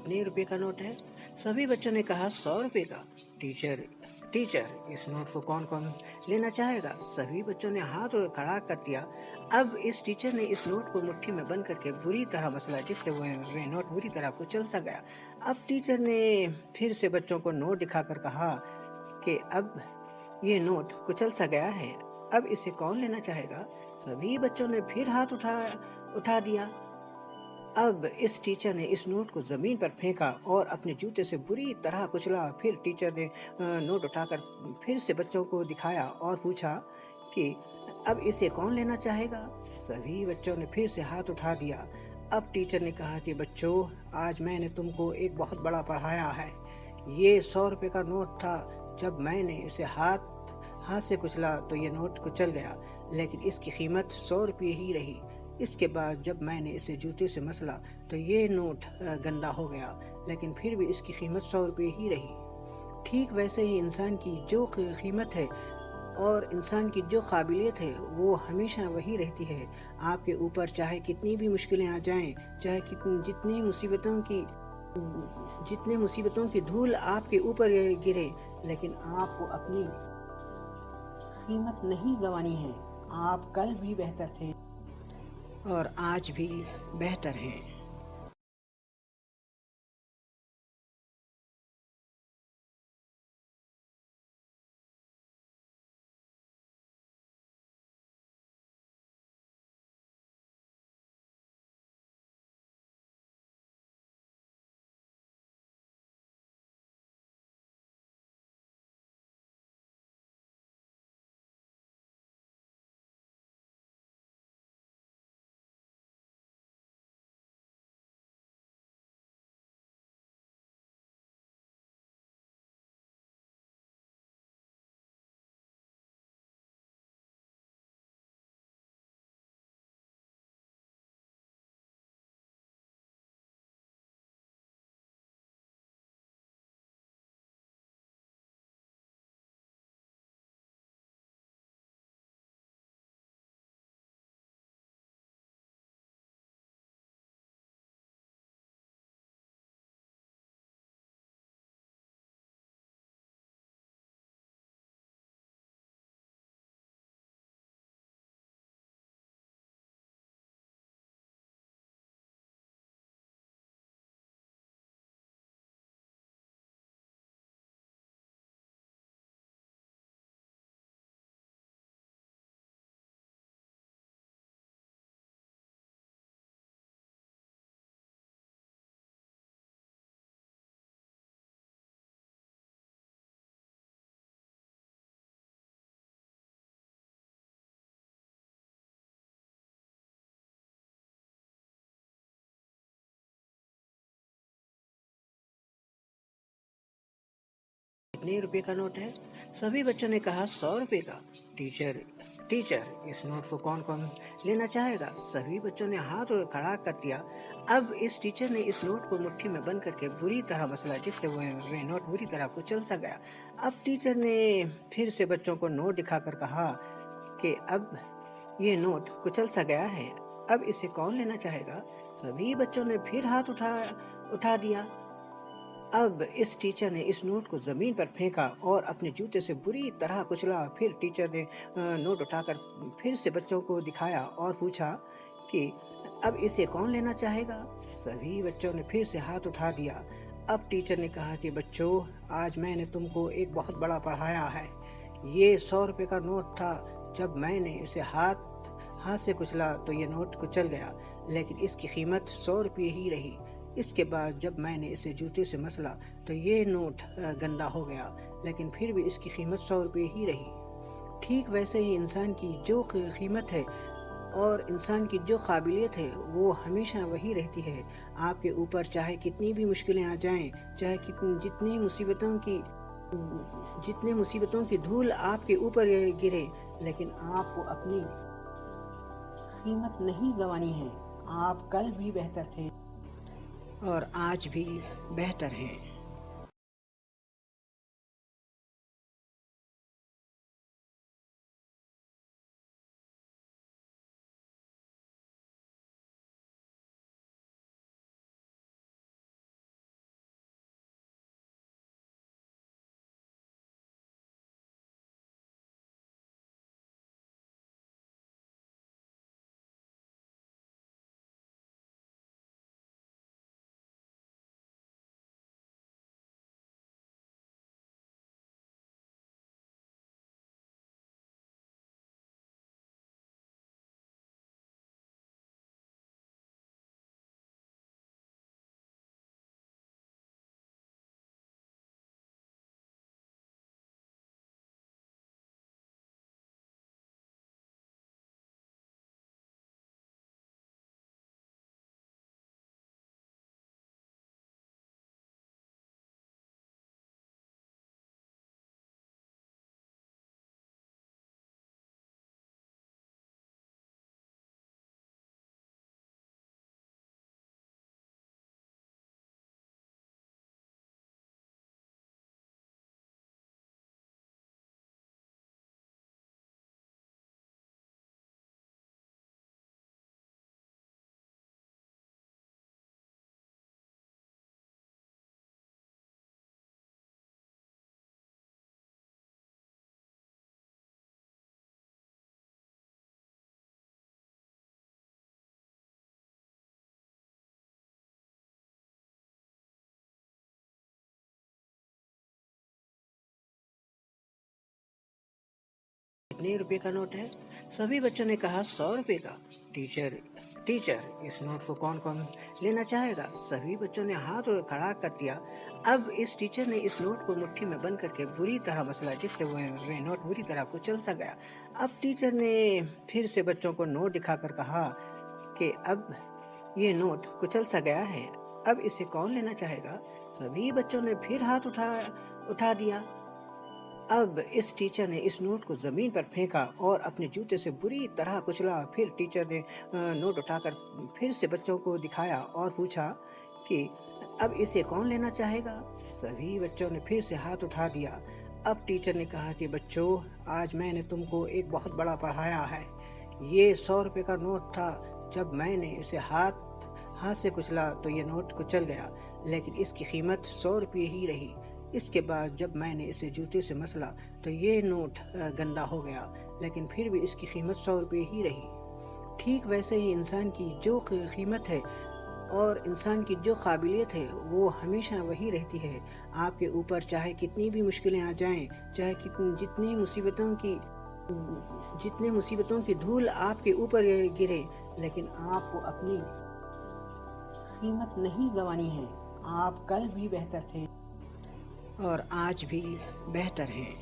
कितने रुपए का नोट है? सभी बच्चों ने कहा 100 रुपए का। टीचर टीचर इस नोट को कौन कौन लेना चाहेगा? सभी बच्चों ने हाथ खड़ा कर दिया। अब इस टीचर ने इस नोट को मुट्ठी में बंद करके बुरी तरह मसला, जिससे वह नोट बुरी तरह कुचल सा गया। अब टीचर ने फिर से बच्चों को नोट दिखाकर कहा कि अब ये नोट कुचल सा गया है, अब इसे कौन लेना चाहेगा? सभी बच्चों ने फिर हाथ उठा उठा दिया। अब इस टीचर ने इस नोट को जमीन पर फेंका और अपने जूते से बुरी तरह कुचला। फिर टीचर ने नोट उठाकर फिर से बच्चों को दिखाया और पूछा कि अब इसे कौन लेना चाहेगा? सभी बच्चों ने फिर से हाथ उठा दिया। अब टीचर ने कहा कि बच्चों, आज मैंने तुमको एक बहुत बड़ा पढ़ाया है। ये 100 रुपए का नोट था। जब मैंने इसे हाथ हाथ से कुचला तो ये नोट कुचल गया, लेकिन इसकी कीमत 100 रुपये ही रही। इसके बाद जब मैंने इसे जूते से मसला तो ये नोट गंदा हो गया, लेकिन फिर भी इसकी कीमत 100 रुपये ही रही। ठीक वैसे ही इंसान की जो कीमत है और इंसान की जो काबिलियत है वो हमेशा वही रहती है। आपके ऊपर चाहे कितनी भी मुश्किलें आ जाएं, चाहे कितनी जितने मुसीबतों की धूल आपके ऊपर गिरे, लेकिन आपको अपनी कीमत नहीं गंवानी है। आप कल भी बेहतर थे और आज भी बेहतर हैं। कितने रुपए का नोट है? सभी बच्चों ने कहा 100 रुपए का। टीचर टीचर इस नोट को कौन कौन लेना चाहेगा? सभी बच्चों ने हाथ खड़ा कर दिया। अब इस टीचर ने इस नोट को मुट्ठी में बंद करके बुरी तरह मसला, जिससे वह नोट बुरी तरह कुचल सा गया। अब टीचर ने फिर से बच्चों को नोट दिखाकर कहा कि अब ये नोट कुचल सा गया है, अब इसे कौन लेना चाहेगा? सभी बच्चों ने फिर हाथ उठा दिया। अब इस टीचर ने इस नोट को जमीन पर फेंका और अपने जूते से बुरी तरह कुचला। फिर टीचर ने नोट उठाकर फिर से बच्चों को दिखाया और पूछा कि अब इसे कौन लेना चाहेगा? सभी बच्चों ने फिर से हाथ उठा दिया। अब टीचर ने कहा कि बच्चों, आज मैंने तुमको एक बहुत बड़ा पढ़ाया है। ये 100 रुपए का नोट था। जब मैंने इसे हाथ हाथ से कुचला तो ये नोट कुचल गया, लेकिन इसकी कीमत 100 रुपये ही रही। इसके बाद जब मैंने इसे जूते से मसला तो ये नोट गंदा हो गया, लेकिन फिर भी इसकी कीमत 100 रुपये ही रही। ठीक वैसे ही इंसान की जो कीमत है और इंसान की जो काबिलियत है वो हमेशा वही रहती है। आपके ऊपर चाहे कितनी भी मुश्किलें आ जाएं, चाहे जितने मुसीबतों की धूल आपके ऊपर गिरे, लेकिन आपको अपनी कीमत नहीं गंवानी है। आप कल भी बेहतर थे और आज भी बेहतर हैं। कितने रुपए का नोट है? सभी बच्चों ने कहा 100 रुपए का। टीचर टीचर इस नोट को कौन कौन लेना चाहेगा? सभी बच्चों ने हाथ खड़ा कर दिया। अब इस टीचर ने इस नोट को मुट्ठी में बंद करके बुरी तरह मसला, जिससे वह नोट बुरी तरह कुचल सा गया। अब टीचर ने फिर से बच्चों को नोट दिखाकर कहा कि अब ये नोट कुचल सा गया है, अब इसे कौन लेना चाहेगा? सभी बच्चों ने फिर हाथ उठा दिया। अब इस टीचर ने इस नोट को जमीन पर फेंका और अपने जूते से बुरी तरह कुचला। फिर टीचर ने नोट उठाकर फिर से बच्चों को दिखाया और पूछा कि अब इसे कौन लेना चाहेगा? सभी बच्चों ने फिर से हाथ उठा दिया। अब टीचर ने कहा कि बच्चों, आज मैंने तुमको एक बहुत बड़ा पढ़ाया है। ये 100 रुपए का नोट था। जब मैंने इसे हाथ से कुचला तो ये नोट कुचल गया, लेकिन इसकी कीमत 100 रुपये ही रही। इसके बाद जब मैंने इसे जूते से मसला तो ये नोट गंदा हो गया, लेकिन फिर भी इसकी कीमत 100 रुपये ही रही। ठीक वैसे ही इंसान की जो कीमत है और इंसान की जो काबिलियत है वो हमेशा वही रहती है। आपके ऊपर चाहे कितनी भी मुश्किलें आ जाएं, चाहे जितनी मुसीबतों की धूल आपके ऊपर गिरे, लेकिन आपको अपनी कीमत नहीं गंवानी है। आप कल भी बेहतर थे और आज भी बेहतर हैं।